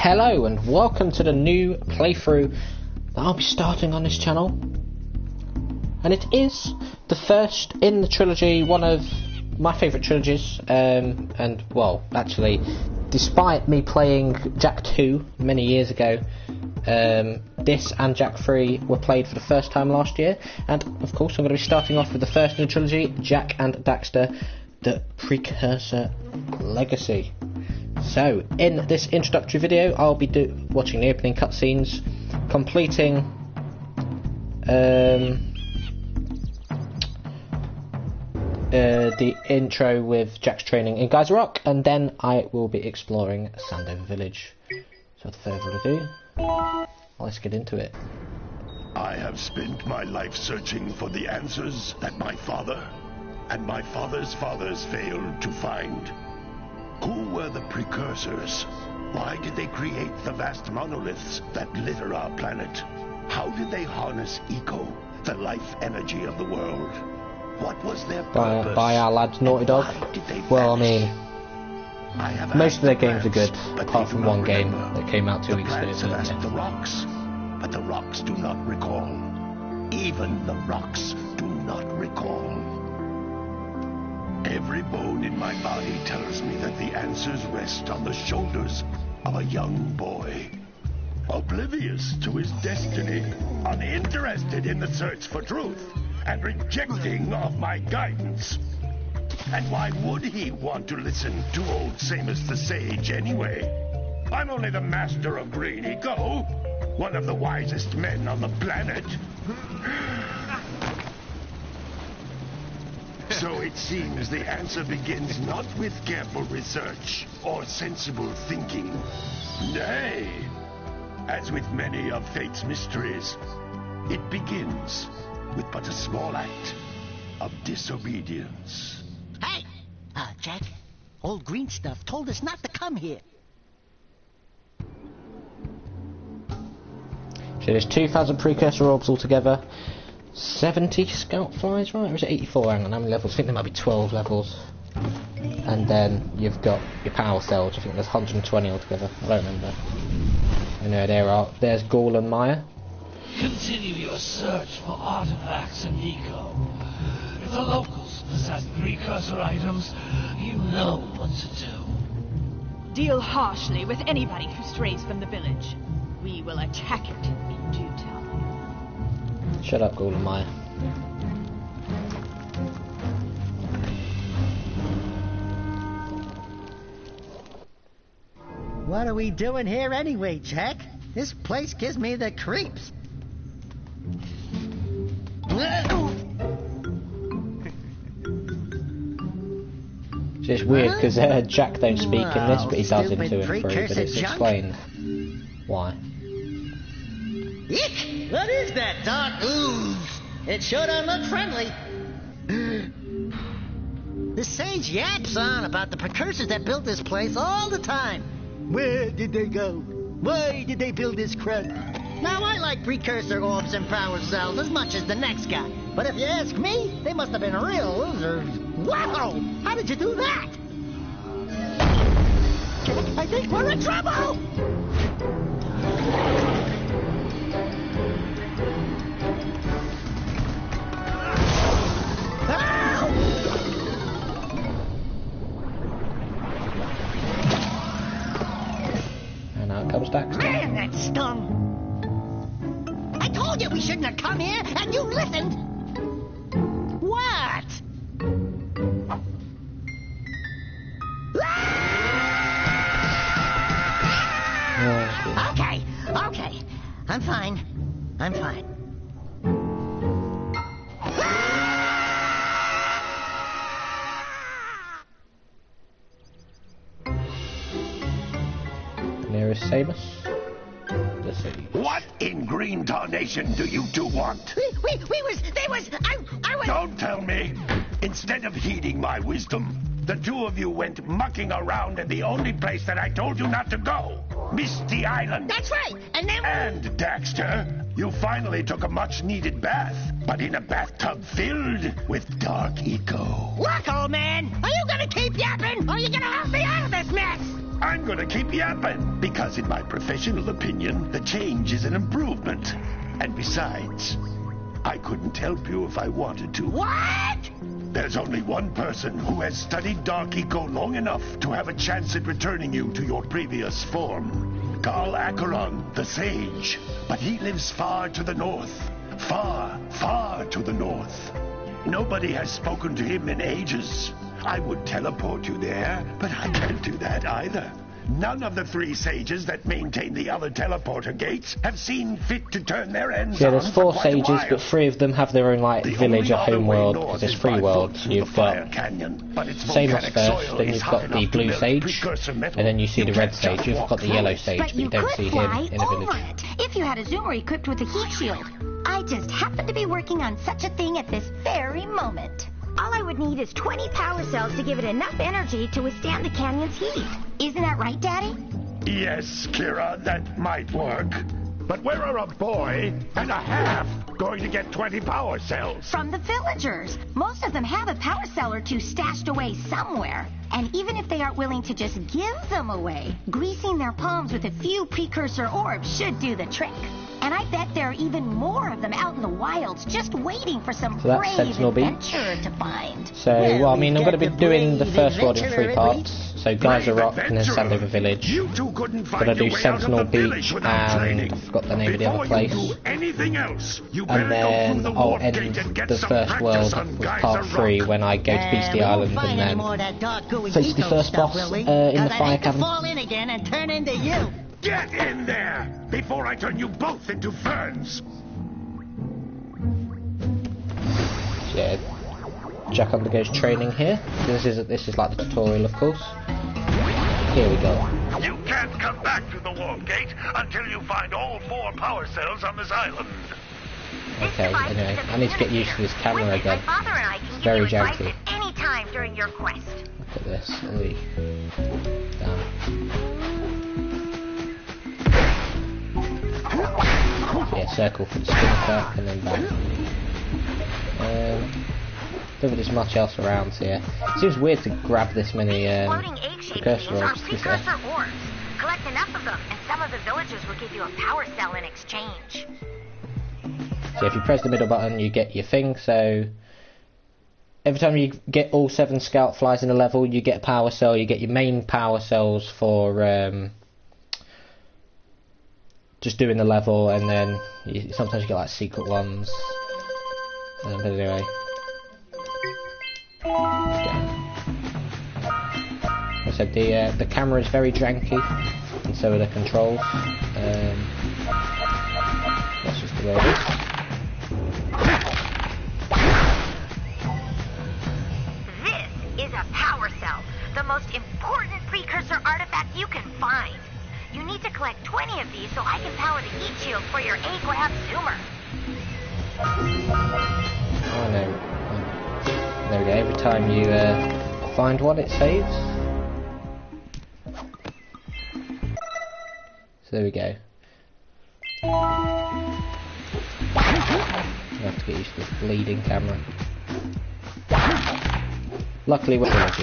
Hello and welcome to the new playthrough that I'll be starting on this channel, and it is the first in the trilogy, one of my favourite trilogies, and well, actually, despite me playing Jak 2 many years ago, this and Jak 3 were played for the first time last year, and of course I'm going to be starting off with the first in the trilogy, Jak and Daxter, the Precursor Legacy. So, in this introductory video, I'll be watching the opening cutscenes, completing the intro with Jak's training in Geyser Rock, and then I will be exploring Sandover Village. So, without further ado, let's get into it. I have spent my life searching for the answers that my father and my father's fathers failed to find. Who were the Precursors? Why did they create the vast monoliths that litter our planet? How did they harness eco, the life energy of the world? What was their purpose? By our lads Naughty Dog. Well, I mean, most of their games are good, apart from one game that came out 2 weeks ago. The rocks, but the rocks do not recall. Even the rocks do not recall. Every bone in my body tells me that the answers rest on the shoulders of a young boy. Oblivious to his destiny, uninterested in the search for truth, and rejecting of my guidance. And why would he want to listen to old Samus the Sage anyway? I'm only the master of green eco, one of the wisest men on the planet. So it seems the answer begins not with careful research or sensible thinking. Nay, as with many of fate's mysteries, it begins with but a small act of disobedience. Hey! Jak, old green stuff told us not to come here. So there's 2,000 Precursor orbs altogether. 70 scout flies, right? Or is it 84? Hang on, how many levels? I think there might be 12 levels. And then you've got your power cells. I think there's 120 altogether. I don't remember. I know there's Gaul and Maya. Continue your search for artifacts and eco. If the locals possess precursor items, you know what to do. Deal harshly with anybody who strays from the village. We will attack it in due time. Shut up, Gaul and Maya. What are we doing here anyway, Jak? This place gives me the creeps. It's just weird because Jak don't speak in this, but he does in 2 and 3, but it's explained why. Eek! What is that dark ooze? It sure don't look friendly. The sage yaps on about the precursors that built this place all the time. Where did they go? Why did they build this crud? Now, I like precursor orbs and power cells as much as the next guy. But if you ask me, they must have been real losers. Wow! How did you do that? I think we're in trouble! And now it comes Daxter. Man, that stung! I told you we shouldn't have come here, and you listened! What? Okay. I'm fine. Nearest Samus. The city. What in green tarnation do you two want? I was... Don't tell me! Instead of heeding my wisdom, the two of you went mucking around in the only place that I told you not to go. Misty Island. That's right, and then... And, Daxter, you finally took a much-needed bath, but in a bathtub filled with dark eco. Look, old man, are you gonna keep yapping, or are you gonna help me out of this mess? I'm gonna keep yapping, because in my professional opinion, the change is an improvement. And besides, I couldn't help you if I wanted to. What? There's only one person who has studied Dark Eco long enough to have a chance at returning you to your previous form. Carl Acheron, the Sage. But he lives far to the north. Far, far to the north. Nobody has spoken to him in ages. I would teleport you there, but I can't do that either. None of the 3 sages that maintain the other teleporter gates have seen fit to turn their ends Yeah, on there's for 4 quite a sages, while. but 3 of them have their own like The village or only other home way world, north because there's is 3 by worlds. foot to You've the got Fire Canyon, but its Samos volcanic first, soil then is you've hot got enough the to blue melt sage, precursor metal. and then you see the red can't sage. just You've walk got the through yellow it. sage, But but you you don't could see him fly in a over village. it if you had a zoomer equipped with a heat shield. I just happen to be working on such a thing at this very moment. All I would need is 20 power cells to give it enough energy to withstand the canyon's heat. Isn't that right, Daddy? Yes, Kira, that might work. But where are a boy and a half going to get 20 power cells? From the villagers. Most of them have a power cell or 2 stashed away somewhere. And even if they aren't willing to just give them away, greasing their palms with a few precursor orbs should do the trick. And I bet there are even more of them out in the wilds just waiting for some So that's brave Sentinel Beach. adventurer to find. So, well, I mean, I'm going to be doing the first world in 3 adventurer, parts. So, Geyser Rock and then Sandover Village. You two couldn't find Gonna do your way out of Sentinel the village Beach without and training. I've got the name of the other Before you place. do anything else, you And better go then through the I'll warp end gate and get the some first practice world on with Geyser part 3 Rock. when I go to Beastie Island find and any then more of that dark gooey face the eco first stuff, boss will we? in the 'Cause I'd fire hate to cabin. fall in again and turn into you. Get in there before I turn you both into ferns. Yeah, Jack undergoes training here. This is like the tutorial, of course. Here we go. You can't come back to the warp gate until you find all 4 power cells on this island. Okay, anyway, I need to get used to this camera again. My father and I can It's give very you advice janky. at any time during your quest. Look at this. Oi. Down. Yeah, circle for the spin attack and then back. Don't think there's much else around here. It seems weird to grab this many Floating egg-shaped precursor beings are orbs, to be fair. precursor orbs. Collect enough of them, and some of the villagers will give you a power cell in exchange. So if you press the middle button, you get your thing. So every time you get all 7 scout flies in a level, you get a power cell. You get your main power cells for just doing the level, and then sometimes you get like secret ones. But anyway. Like I said, the camera is very janky, and so are the controls. That's just the way it is. This is a power cell, the most important precursor artifact you can find. You need to collect 20 of these so I can power the heat shield for your A-Grab zoomer. Oh no. There we go, every time you find one it saves. So there we go. I have to get used to this bleeding camera. Luckily we're going to